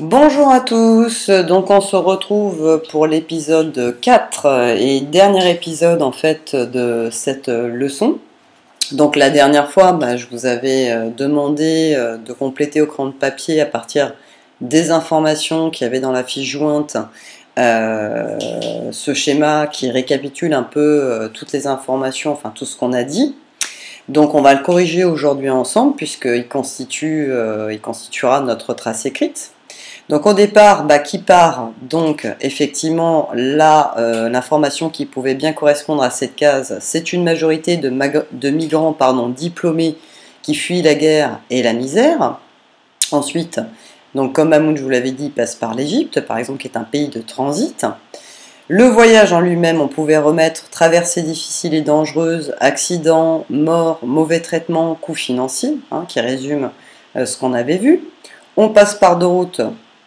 Bonjour à tous, donc on se retrouve pour l'épisode 4 et dernier épisode en fait de cette leçon. Donc la dernière fois, je vous avais demandé de compléter au crayon de papier à partir des informations qu'il y avait dans la fiche jointe ce schéma qui récapitule un peu toutes les informations, enfin tout ce qu'on a dit. Donc on va le corriger aujourd'hui ensemble puisqu'il constituera notre trace écrite. Donc au départ, qui part donc effectivement là, l'information qui pouvait bien correspondre à cette case, c'est une majorité de migrants diplômés qui fuient la guerre et la misère. Ensuite, donc comme Mahmoud, je vous l'avais dit, passe par l'Égypte, par exemple, qui est un pays de transit. Le voyage en lui-même, on pouvait remettre traversée difficile et dangereuse, accident, mort, mauvais traitement, coûts financiers, qui résume ce qu'on avait vu. On passe par deux routes,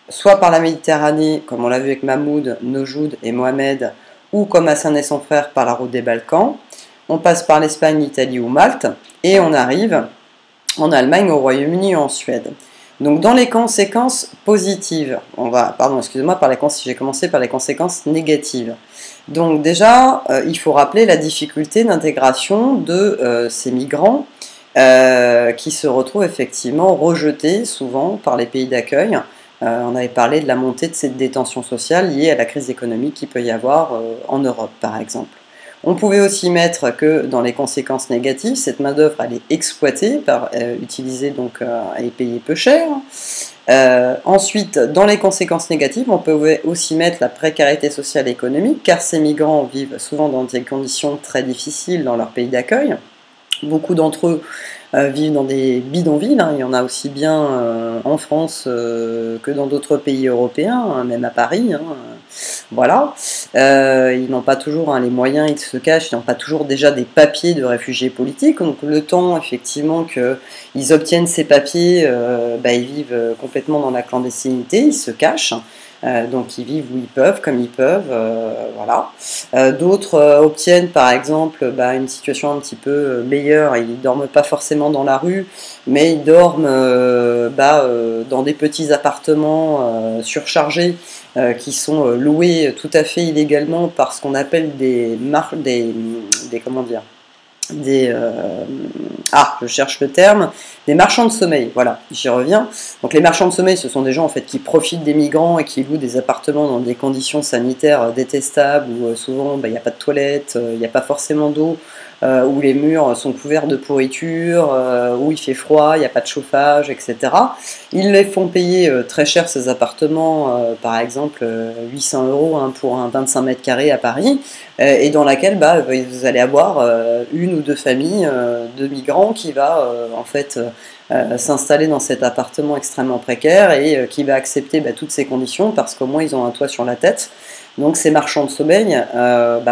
soit par la Méditerranée, comme on l'a vu avec Mahmoud, Nojoud et Mohamed, ou comme Hassan et son frère par la route des Balkans. On passe par l'Espagne, l'Italie ou Malte, et on arrive en Allemagne, au Royaume-Uni ou en Suède. Donc dans les conséquences positives, j'ai commencé par les conséquences négatives. Donc déjà, il faut rappeler la difficulté d'intégration de ces migrants qui se retrouvent effectivement rejetés souvent par les pays d'accueil. On avait parlé de la montée de cette détention sociale liée à la crise économique qu'il peut y avoir en Europe par exemple. On pouvait aussi mettre que dans les conséquences négatives, cette main-d'œuvre elle est exploitée, utilisée donc et payée peu cher. Ensuite, dans les conséquences négatives, on peut aussi mettre la précarité sociale et économique, car ces migrants vivent souvent dans des conditions très difficiles dans leur pays d'accueil. Beaucoup d'entre eux vivent dans des bidonvilles, il y en a aussi bien en France que dans d'autres pays européens, même à Paris. Voilà. Ils n'ont pas toujours les moyens, ils se cachent, ils n'ont pas toujours déjà des papiers de réfugiés politiques. Donc le temps effectivement qu'ils obtiennent ces papiers, ils vivent complètement dans la clandestinité, ils se cachent. Donc ils vivent où ils peuvent, comme ils peuvent, voilà. D'autres obtiennent par exemple une situation un petit peu meilleure, ils ne dorment pas forcément dans la rue, mais ils dorment dans des petits appartements surchargés qui sont loués tout à fait illégalement par ce qu'on appelle je cherche le terme, des marchands de sommeil, voilà, j'y reviens. Donc les marchands de sommeil, ce sont des gens en fait qui profitent des migrants et qui louent des appartements dans des conditions sanitaires détestables, où souvent il n'y a pas de toilettes, il n'y a pas forcément d'eau, où les murs sont couverts de pourriture, où il fait froid, il n'y a pas de chauffage, etc. Ils les font payer très cher ces appartements, par exemple 800 € pour un 25 mètres carrés à Paris, et dans laquelle vous allez avoir une ou deux familles de migrants qui va s'installer dans cet appartement extrêmement précaire et qui va accepter toutes ces conditions parce qu'au moins ils ont un toit sur la tête. Donc ces marchands de sommeil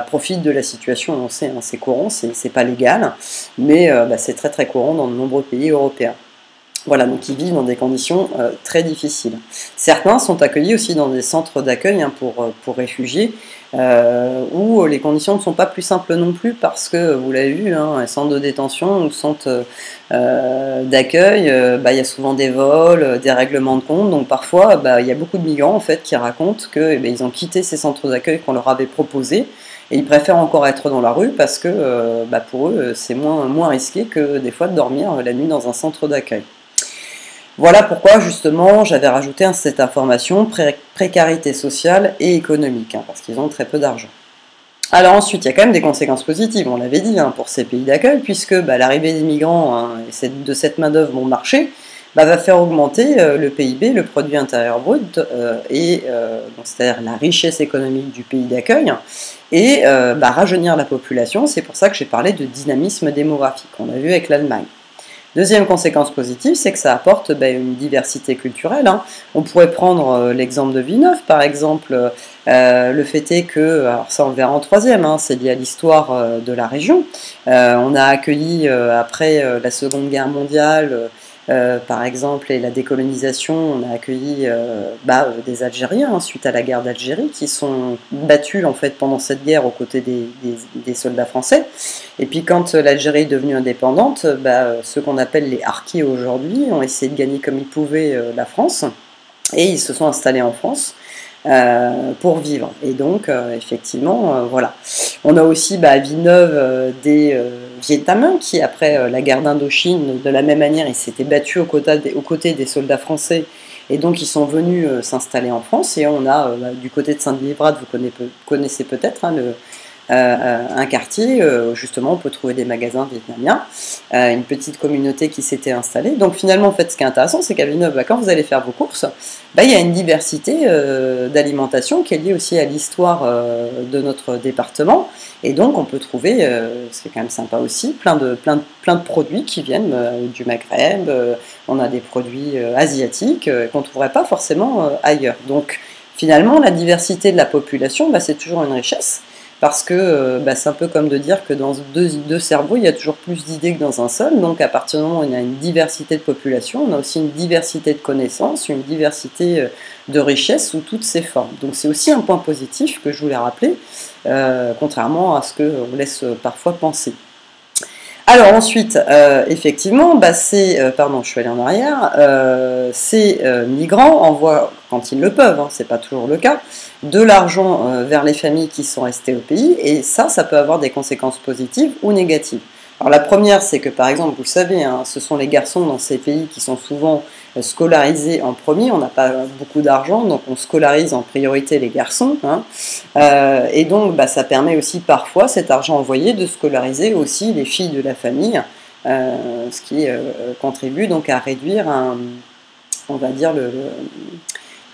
profitent de la situation, on sait, c'est courant, c'est pas légal, mais c'est très très courant dans de nombreux pays européens. Voilà, donc ils vivent dans des conditions très difficiles. Certains sont accueillis aussi dans des centres d'accueil pour réfugiés, où les conditions ne sont pas plus simples non plus parce que, vous l'avez vu, les centres de détention ou centres d'accueil, il y a souvent des vols, des règlements de compte, donc parfois il y a beaucoup de migrants en fait qui racontent qu'ils ont quitté ces centres d'accueil qu'on leur avait proposés, et ils préfèrent encore être dans la rue parce que pour eux c'est moins risqué que des fois de dormir la nuit dans un centre d'accueil. Voilà pourquoi justement j'avais rajouté cette information précarité sociale et économique, parce qu'ils ont très peu d'argent. Alors ensuite, il y a quand même des conséquences positives, on l'avait dit, pour ces pays d'accueil, puisque l'arrivée des migrants et de cette main-d'œuvre bon marché va faire augmenter le PIB, le produit intérieur brut, c'est-à-dire la richesse économique du pays d'accueil, et rajeunir la population. C'est pour ça que j'ai parlé de dynamisme démographique, on a vu avec l'Allemagne. Deuxième conséquence positive, c'est que ça apporte une diversité culturelle. On pourrait prendre l'exemple de Villeneuve, par exemple. Le fait est que, alors ça on le verra en troisième, c'est lié à l'histoire de la région. On a accueilli, après la Seconde Guerre mondiale, par exemple, et la décolonisation, on a accueilli des Algériens suite à la guerre d'Algérie qui sont battus en fait pendant cette guerre aux côtés des soldats français. Et puis quand l'Algérie est devenue indépendante, ceux qu'on appelle les harkis aujourd'hui ont essayé de gagner comme ils pouvaient la France. et ils se sont installés en France pour vivre. Et donc, effectivement, voilà. On a aussi à Villeneuve des Vietnamiens qui, après la guerre d'Indochine, de la même manière, ils s'étaient battus aux côtés des soldats français. Et donc, ils sont venus s'installer en France. Et on a, du côté de Sainte-Livrade, vous connaissez peut-être, hein, un quartier, justement, on peut trouver des magasins vietnamiens, une petite communauté qui s'était installée. Donc finalement, en fait, ce qui est intéressant, c'est qu'à Villeneuve, quand vous allez faire vos courses, il y a une diversité d'alimentation qui est liée aussi à l'histoire de notre département. Et donc, on peut trouver, ce qui est quand même sympa aussi, plein de produits qui viennent du Maghreb. On a des produits asiatiques qu'on ne trouverait pas forcément ailleurs. Donc, finalement, la diversité de la population, c'est toujours une richesse. Parce que c'est un peu comme de dire que dans deux cerveaux, il y a toujours plus d'idées que dans un seul. Donc à partir du moment où on a une diversité de population, on a aussi une diversité de connaissances, une diversité de richesses sous toutes ses formes. Donc c'est aussi un point positif que je voulais rappeler, contrairement à ce qu'on laisse parfois penser. Alors ensuite, effectivement, pardon, je suis allée en arrière, ces migrants envoient, quand ils le peuvent, hein, c'est pas toujours le cas, de l'argent vers les familles qui sont restées au pays, et ça peut avoir des conséquences positives ou négatives. Alors la première, c'est que par exemple, vous le savez, hein, ce sont les garçons dans ces pays qui sont souvent scolarisés en premier. On n'a pas beaucoup d'argent, donc on scolarise en priorité les garçons. Hein. Et donc ça permet aussi parfois, cet argent envoyé, de scolariser aussi les filles de la famille, ce qui contribue donc à réduire, on va dire,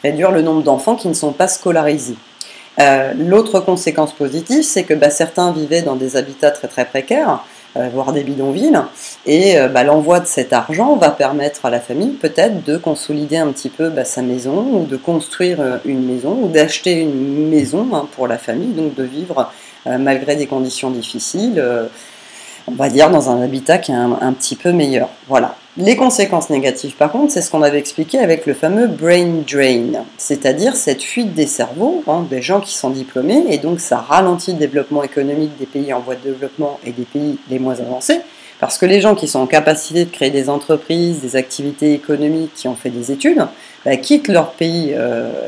réduire le nombre d'enfants qui ne sont pas scolarisés. L'autre conséquence positive, c'est que certains vivaient dans des habitats très très précaires, voire des bidonvilles, et l'envoi de cet argent va permettre à la famille peut-être de consolider un petit peu sa maison, ou de construire une maison, ou d'acheter une maison pour la famille, donc de vivre malgré des conditions difficiles, on va dire dans un habitat qui est un petit peu meilleur. Voilà. Les conséquences négatives, par contre, c'est ce qu'on avait expliqué avec le fameux brain drain, c'est-à-dire cette fuite des cerveaux, des gens qui sont diplômés, et donc ça ralentit le développement économique des pays en voie de développement et des pays les moins avancés, parce que les gens qui sont en capacité de créer des entreprises, des activités économiques, qui ont fait des études, quittent leur pays,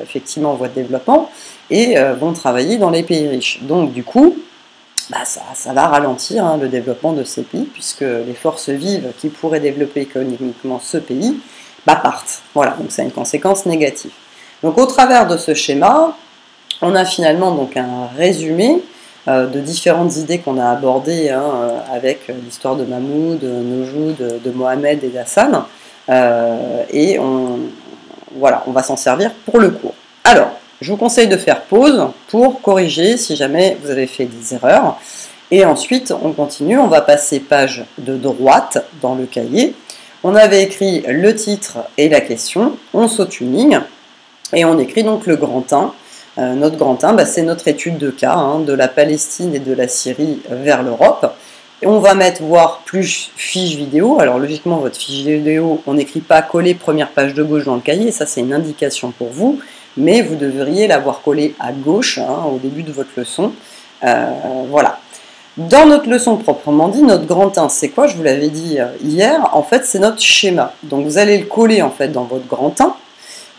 effectivement, en voie de développement, et vont travailler dans les pays riches. Donc, du coup, ça va ralentir le développement de ces pays, puisque les forces vives qui pourraient développer économiquement ce pays partent. Voilà, donc ça a une conséquence négative. Donc au travers de ce schéma, on a finalement donc un résumé de différentes idées qu'on a abordées avec l'histoire de Mahmoud, de Nojoud, de Mohamed et d'Hassan, et on va s'en servir pour le cours. Alors, je vous conseille de faire pause pour corriger si jamais vous avez fait des erreurs. Et ensuite, on continue, on va passer page de droite dans le cahier. On avait écrit le titre et la question, on saute une ligne, et on écrit donc le grand 1. Notre grand 1, c'est notre étude de cas, de la Palestine et de la Syrie vers l'Europe. Et on va mettre voir plus fiche vidéo. Alors logiquement, votre fiche vidéo, on n'écrit pas coller première page de gauche dans le cahier, ça c'est une indication pour vous. Mais vous devriez l'avoir collé à gauche au début de votre leçon. Voilà. Dans notre leçon proprement dit, notre grand 1, c'est quoi? Je vous l'avais dit hier, en fait c'est notre schéma. Donc vous allez le coller en fait dans votre grand 1,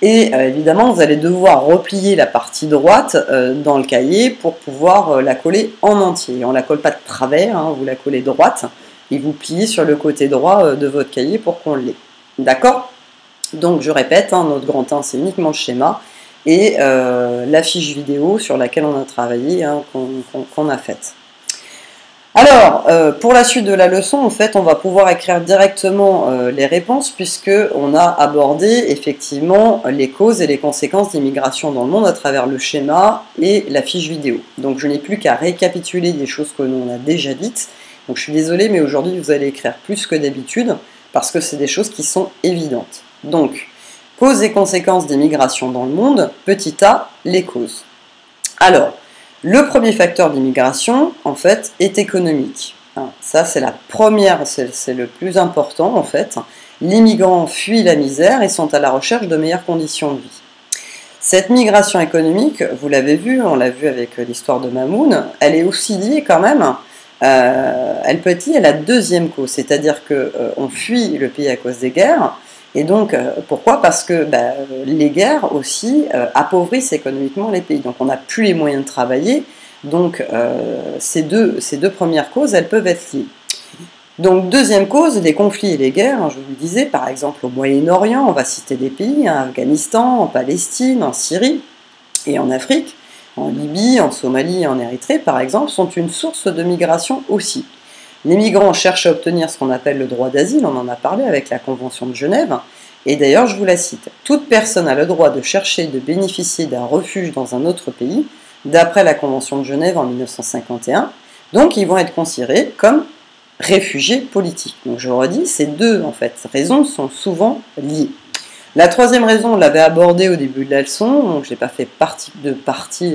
et évidemment vous allez devoir replier la partie droite dans le cahier pour pouvoir la coller en entier. On ne la colle pas de travers, vous la collez droite, et vous pliez sur le côté droit de votre cahier pour qu'on l'ait. D'accord? Donc je répète, notre grand 1 c'est uniquement le schéma, et la fiche vidéo sur laquelle on a travaillé, qu'on a faite. Alors, pour la suite de la leçon, en fait, on va pouvoir écrire directement les réponses, puisqu'on a abordé effectivement les causes et les conséquences d'immigration dans le monde à travers le schéma et la fiche vidéo. Donc je n'ai plus qu'à récapituler des choses que l'on a déjà dites. Donc je suis désolée, mais aujourd'hui vous allez écrire plus que d'habitude, parce que c'est des choses qui sont évidentes. Donc, causes et conséquences des migrations dans le monde, petit a, les causes. Alors, le premier facteur d'immigration, en fait, est économique. Ça, c'est la première, c'est le plus important, en fait. Les migrants fuient la misère et sont à la recherche de meilleures conditions de vie. Cette migration économique, vous l'avez vu, on l'a vu avec l'histoire de Mamoun, elle est aussi liée quand même, elle peut être liée à la deuxième cause, c'est-à-dire qu'on fuit le pays à cause des guerres, Et donc, pourquoi? Parce que les guerres aussi appauvrissent économiquement les pays. Donc on n'a plus les moyens de travailler. Donc ces deux premières causes, elles peuvent être liées. Donc deuxième cause, les conflits et les guerres, hein, je vous le disais, par exemple au Moyen-Orient, on va citer des pays, hein, Afghanistan, en Palestine, en Syrie et en Afrique, en Libye, en Somalie et en Érythrée par exemple, sont une source de migration aussi. Les migrants cherchent à obtenir ce qu'on appelle le droit d'asile, on en a parlé avec la Convention de Genève, et d'ailleurs je vous la cite. Toute personne a le droit de chercher et de bénéficier d'un refuge dans un autre pays, d'après la Convention de Genève en 1951, donc ils vont être considérés comme réfugiés politiques. Donc je redis, ces deux en fait raisons sont souvent liées. La troisième raison, on l'avait abordée au début de la leçon, donc je n'ai pas fait partie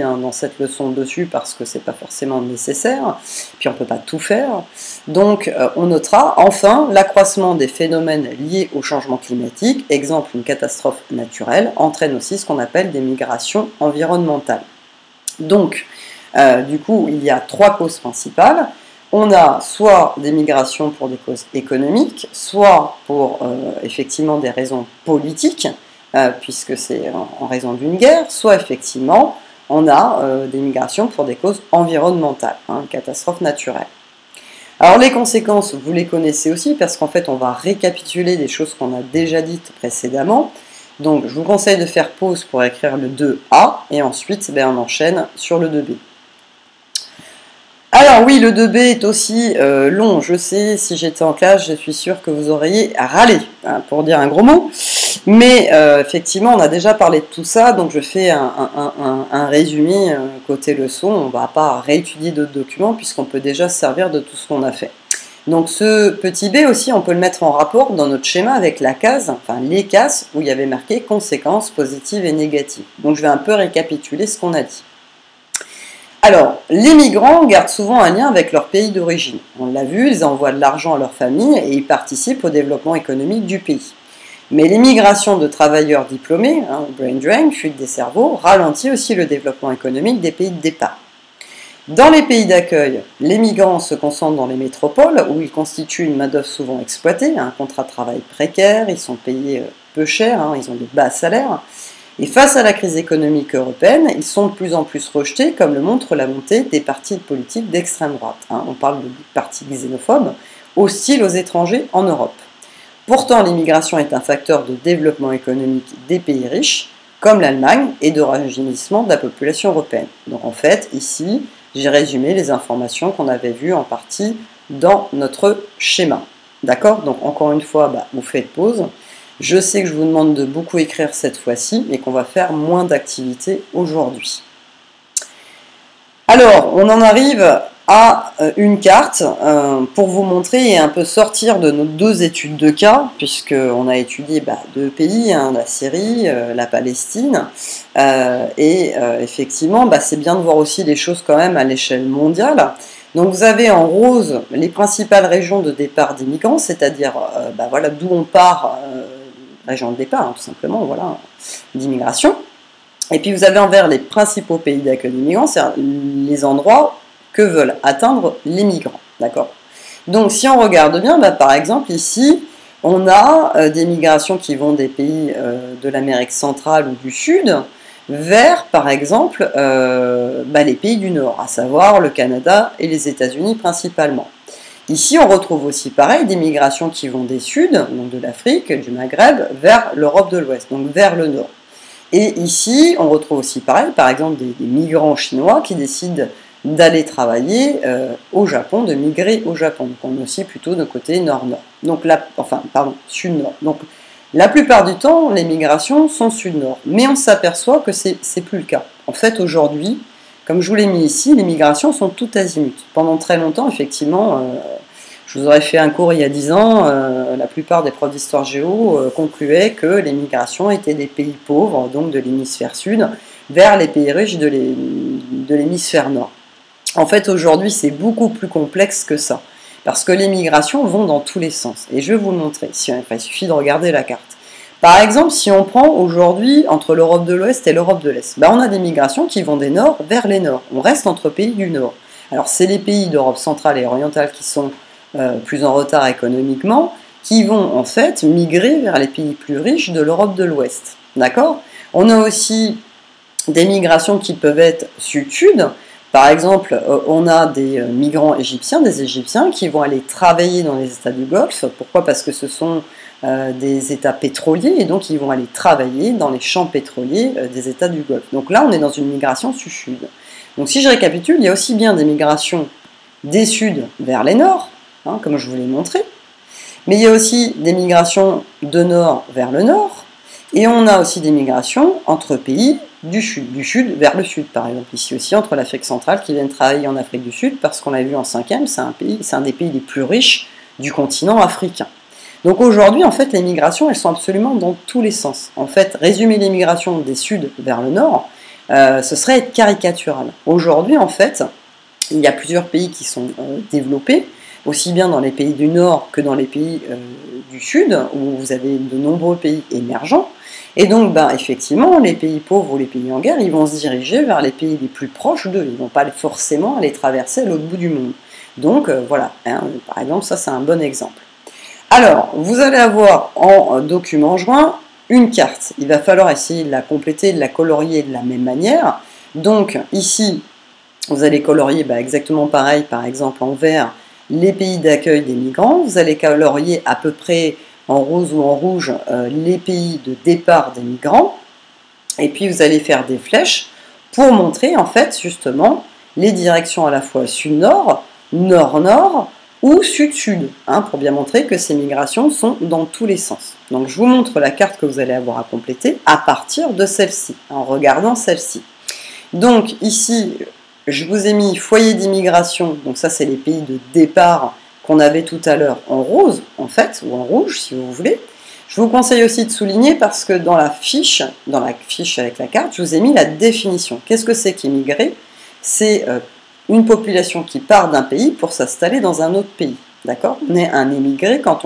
dans cette leçon dessus parce que c'est pas forcément nécessaire, puis on ne peut pas tout faire. Donc on notera enfin l'accroissement des phénomènes liés au changement climatique, exemple une catastrophe naturelle, entraîne aussi ce qu'on appelle des migrations environnementales. Donc du coup il y a trois causes principales. On a soit des migrations pour des causes économiques, soit pour effectivement des raisons politiques, puisque c'est en raison d'une guerre, soit effectivement on a des migrations pour des causes environnementales, hein, catastrophes naturelles. Alors les conséquences, vous les connaissez aussi, parce qu'en fait on va récapituler des choses qu'on a déjà dites précédemment. Donc je vous conseille de faire pause pour écrire le 2A, et ensuite on enchaîne sur le 2B. Alors oui, le 2B est aussi long, je sais, si j'étais en classe, je suis sûre que vous auriez râlé, hein, pour dire un gros mot, mais effectivement, on a déjà parlé de tout ça, donc je fais un résumé côté leçon, on ne va pas réétudier d'autres documents, puisqu'on peut déjà se servir de tout ce qu'on a fait. Donc ce petit b aussi, on peut le mettre en rapport dans notre schéma avec la case, enfin les cases, où il y avait marqué conséquences positives et négatives. Donc je vais un peu récapituler ce qu'on a dit. Alors, les migrants gardent souvent un lien avec leur pays d'origine. On l'a vu, ils envoient de l'argent à leur famille et ils participent au développement économique du pays. Mais l'émigration de travailleurs diplômés, brain drain, fuite des cerveaux, ralentit aussi le développement économique des pays de départ. Dans les pays d'accueil, les migrants se concentrent dans les métropoles où ils constituent une main-d'œuvre souvent exploitée, un contrat de travail précaire, ils sont payés peu cher, ils ont de bas salaires. Et face à la crise économique européenne, ils sont de plus en plus rejetés, comme le montre la montée des partis politiques d'extrême droite. On parle de partis xénophobes, hostiles aux étrangers en Europe. Pourtant, l'immigration est un facteur de développement économique des pays riches, comme l'Allemagne, et de rajeunissement de la population européenne. Donc en fait, ici, j'ai résumé les informations qu'on avait vues en partie dans notre schéma. D'accord? Donc encore une fois, vous faites pause. Je sais que je vous demande de beaucoup écrire cette fois-ci, mais qu'on va faire moins d'activités aujourd'hui. Alors, on en arrive à une carte pour vous montrer et un peu sortir de nos deux études de cas, puisqu'on a étudié deux pays, la Syrie, la Palestine, et effectivement, c'est bien de voir aussi les choses quand même à l'échelle mondiale. Donc vous avez en rose les principales régions de départ des migrants, c'est-à-dire voilà d'où on part, région de départ, tout simplement, voilà, d'immigration. Et puis vous avez en vert les principaux pays d'accueil des migrants, c'est-à-dire les endroits que veulent atteindre les migrants, d'accord? Donc si on regarde bien, par exemple ici, on a des migrations qui vont des pays de l'Amérique centrale ou du Sud vers, par exemple, les pays du Nord, à savoir le Canada et les États-Unis principalement. Ici, on retrouve aussi pareil des migrations qui vont des Suds, donc de l'Afrique, du Maghreb, vers l'Europe de l'Ouest, donc vers le Nord. Et ici, on retrouve aussi pareil, par exemple, des migrants chinois qui décident d'aller travailler au Japon, de migrer au Japon. Donc on est aussi plutôt de côté nord-nord. Donc sud-nord. Donc la plupart du temps, les migrations sont sud-nord. Mais on s'aperçoit que c'est plus le cas. En fait, aujourd'hui, comme je vous l'ai mis ici, les migrations sont tout azimut. Pendant très longtemps, effectivement, je vous aurais fait un cours il y a 10 ans, la plupart des profs d'histoire géo concluaient que les migrations étaient des pays pauvres, donc de l'hémisphère sud, vers les pays riches de l'hémisphère nord. En fait, aujourd'hui, c'est beaucoup plus complexe que ça, parce que les migrations vont dans tous les sens. Et je vais vous le montrer, il suffit de regarder la carte. Par exemple, si on prend aujourd'hui entre l'Europe de l'Ouest et l'Europe de l'Est, on a des migrations qui vont des nord vers les nord. On reste entre pays du nord. Alors c'est les pays d'Europe centrale et orientale qui sont plus en retard économiquement. qui vont en fait migrer vers les pays plus riches de l'Europe de l'Ouest. D'accord? On a aussi des migrations qui peuvent être sud-sud. Par exemple, on a des migrants égyptiens, des Égyptiens qui vont aller travailler dans les États du Golfe. Pourquoi? Parce que ce sont des États pétroliers et donc ils vont aller travailler dans les champs pétroliers des États du Golfe. Donc là, on est dans une migration sud-sud. Donc si je récapitule, il y a aussi bien des migrations des Suds vers les Nords, hein, comme je vous l'ai montré, mais il y a aussi des migrations de Nord vers le Nord, et on a aussi des migrations entre pays du Sud vers le Sud, par exemple, ici aussi entre l'Afrique centrale qui viennent travailler en Afrique du Sud, parce qu'on l'a vu en 5e, c'est un des pays les plus riches du continent africain. Donc aujourd'hui, en fait, les migrations, elles sont absolument dans tous les sens. En fait, résumer les migrations des Suds vers le Nord, ce serait être caricatural. Aujourd'hui, en fait, il y a plusieurs pays qui sont développés, aussi bien dans les pays du Nord que dans les pays du Sud, où vous avez de nombreux pays émergents. Et donc, effectivement, les pays pauvres ou les pays en guerre, ils vont se diriger vers les pays les plus proches d'eux. Ils ne vont pas forcément aller traverser à l'autre bout du monde. Donc, voilà, hein, par exemple, ça c'est un bon exemple. Alors, vous allez avoir en document joint une carte. Il va falloir essayer de la compléter, de la colorier de la même manière. Donc, ici, vous allez colorier exactement pareil, par exemple en vert, les pays d'accueil des migrants. Vous allez colorier à peu près en rose ou en rouge les pays de départ des migrants. Et puis, vous allez faire des flèches pour montrer, en fait, justement, les directions à la fois sud-nord, nord-nord, ou sud-sud, hein, pour bien montrer que ces migrations sont dans tous les sens. Donc je vous montre la carte que vous allez avoir à compléter à partir de celle-ci, en regardant celle-ci. Donc ici, je vous ai mis foyer d'immigration, donc ça c'est les pays de départ qu'on avait tout à l'heure en rose, en fait, ou en rouge si vous voulez. Je vous conseille aussi de souligner parce que dans la fiche avec la carte, je vous ai mis la définition. Qu'est-ce que c'est qu'immigrer? C'est une population qui part d'un pays pour s'installer dans un autre pays. D'accord? On est un émigré quand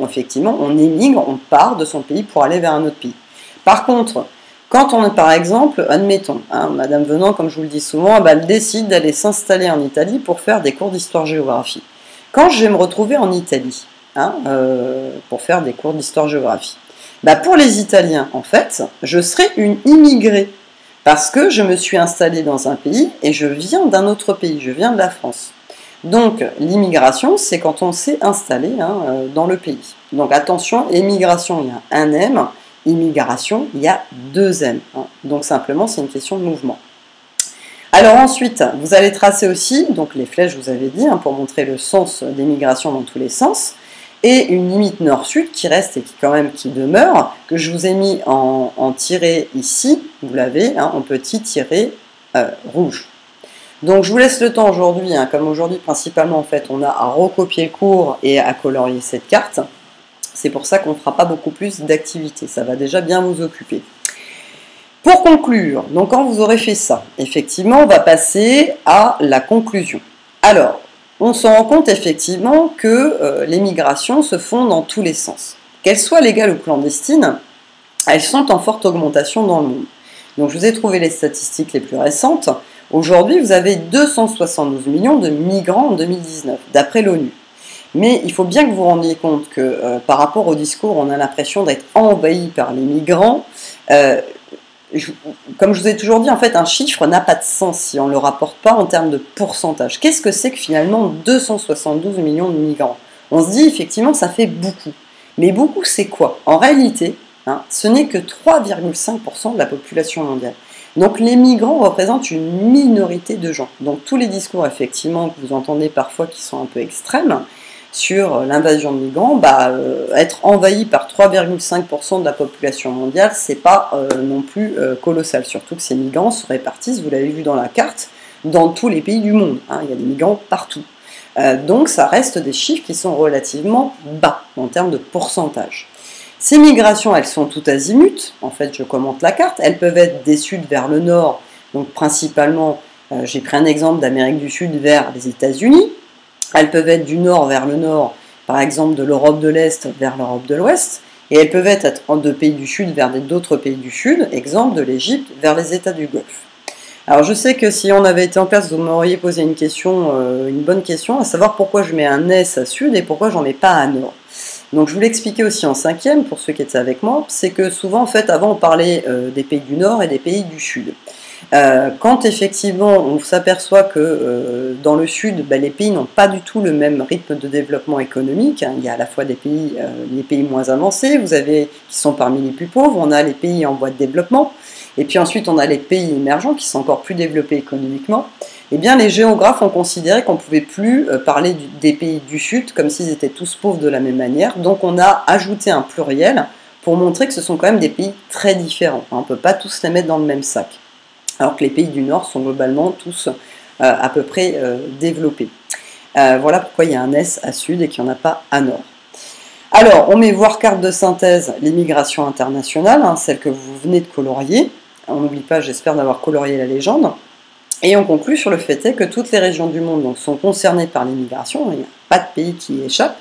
effectivement on émigre, on part de son pays pour aller vers un autre pays. Par contre, quand on est par exemple, admettons, hein, Madame Venant, comme je vous le dis souvent, elle décide d'aller s'installer en Italie pour faire des cours d'histoire-géographie. Quand je vais me retrouver en Italie, hein, pour faire des cours d'histoire-géographie, pour les Italiens, en fait, je serai une immigrée. Parce que je me suis installée dans un pays et je viens d'un autre pays, je viens de la France. Donc l'immigration, c'est quand on s'est installé dans le pays. Donc attention, émigration, il y a un M, immigration, il y a deux M. Hein. Donc simplement, c'est une question de mouvement. Alors ensuite, vous allez tracer aussi, donc les flèches, je vous avais dit, pour montrer le sens des migrations dans tous les sens, et une limite nord-sud qui reste et qui demeure, que je vous ai mis en tiret ici, vous l'avez, en petit tiret rouge. Donc je vous laisse le temps aujourd'hui, comme aujourd'hui principalement en fait on a à recopier le cours et à colorier cette carte, c'est pour ça qu'on ne fera pas beaucoup plus d'activités, ça va déjà bien vous occuper. Pour conclure, donc quand vous aurez fait ça, effectivement on va passer à la conclusion. Alors, on se rend compte effectivement que les migrations se font dans tous les sens. Qu'elles soient légales ou clandestines, elles sont en forte augmentation dans le monde. Donc je vous ai trouvé les statistiques les plus récentes. Aujourd'hui, vous avez 272 millions de migrants en 2019, d'après l'ONU. Mais il faut bien que vous vous rendiez compte que par rapport au discours, on a l'impression d'être envahi par les migrants. Comme je vous ai toujours dit, en fait, un chiffre n'a pas de sens si on ne le rapporte pas en termes de pourcentage. Qu'est-ce que c'est que finalement 272 millions de migrants? On se dit, effectivement, ça fait beaucoup. Mais beaucoup, c'est quoi? En réalité, ce n'est que 3,5% de la population mondiale. Donc les migrants représentent une minorité de gens. Donc tous les discours, effectivement, que vous entendez parfois qui sont un peu extrêmes, sur l'invasion de migrants, être envahi par 3,5% de la population mondiale, c'est pas non plus colossal. Surtout que ces migrants se répartissent, vous l'avez vu dans la carte, dans tous les pays du monde. Il y a des migrants partout. Donc ça reste des chiffres qui sont relativement bas en termes de pourcentage. Ces migrations, elles sont tout azimut. En fait, je commente la carte. Elles peuvent être des Suds vers le Nord, donc principalement, j'ai pris un exemple d'Amérique du Sud vers les États-Unis. Elles peuvent être du nord vers le nord, par exemple de l'Europe de l'Est vers l'Europe de l'Ouest, et elles peuvent être de pays du Sud vers d'autres pays du Sud, exemple de l'Égypte vers les États du Golfe. Alors je sais que si on avait été en classe, vous m'auriez posé une bonne question, à savoir pourquoi je mets un S à Sud et pourquoi j'en mets pas à Nord. Donc je vous l'expliquais aussi en 5e, pour ceux qui étaient avec moi, c'est que souvent, en fait, avant on parlait des pays du Nord et des pays du Sud. Quand effectivement on s'aperçoit que dans le Sud, les pays n'ont pas du tout le même rythme de développement économique, hein. Il y a à la fois des pays, les pays moins avancés, vous avez qui sont parmi les plus pauvres, on a les pays en voie de développement, et puis ensuite on a les pays émergents qui sont encore plus développés économiquement. Eh bien les géographes ont considéré qu'on ne pouvait plus parler des pays du Sud comme s'ils étaient tous pauvres de la même manière, donc on a ajouté un pluriel pour montrer que ce sont quand même des pays très différents, hein. On ne peut pas tous les mettre dans le même sac, alors que les pays du Nord sont globalement tous à peu près développés. Voilà pourquoi il y a un S à Sud et qu'il n'y en a pas à Nord. Alors, on met voir carte de synthèse, l'immigration internationale, hein, celle que vous venez de colorier. On n'oublie pas, j'espère, d'avoir colorié la légende. Et on conclut sur le fait que toutes les régions du monde donc, sont concernées par l'immigration, il n'y a pas de pays qui y échappe,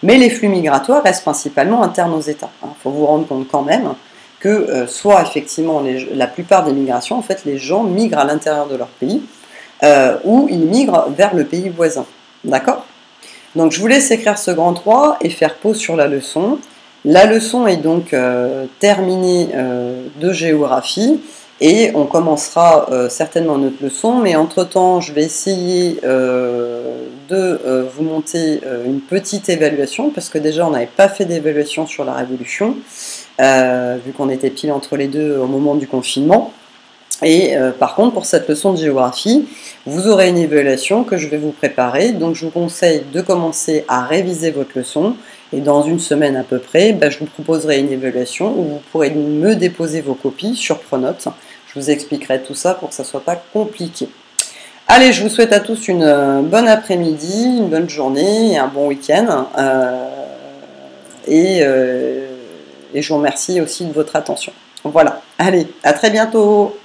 mais les flux migratoires restent principalement internes aux États. Il faut vous rendre compte quand même que soit effectivement la plupart des migrations, en fait, les gens migrent à l'intérieur de leur pays ou ils migrent vers le pays voisin. D'accord? Donc je vous laisse écrire ce grand 3 et faire pause sur la leçon. La leçon est donc terminée de géographie et on commencera certainement notre leçon, mais entre-temps je vais essayer de vous monter une petite évaluation, parce que déjà on n'avait pas fait d'évaluation sur la Révolution, vu qu'on était pile entre les deux au moment du confinement. Et par contre, pour cette leçon de géographie, vous aurez une évaluation que je vais vous préparer, donc je vous conseille de commencer à réviser votre leçon, et dans une semaine à peu près, je vous proposerai une évaluation où vous pourrez me déposer vos copies sur Pronote. Je vous expliquerai tout ça pour que ça ne soit pas compliqué. Allez, je vous souhaite à tous une bonne après-midi, une bonne journée et un bon week-end. Et je vous remercie aussi de votre attention. Voilà, allez, à très bientôt!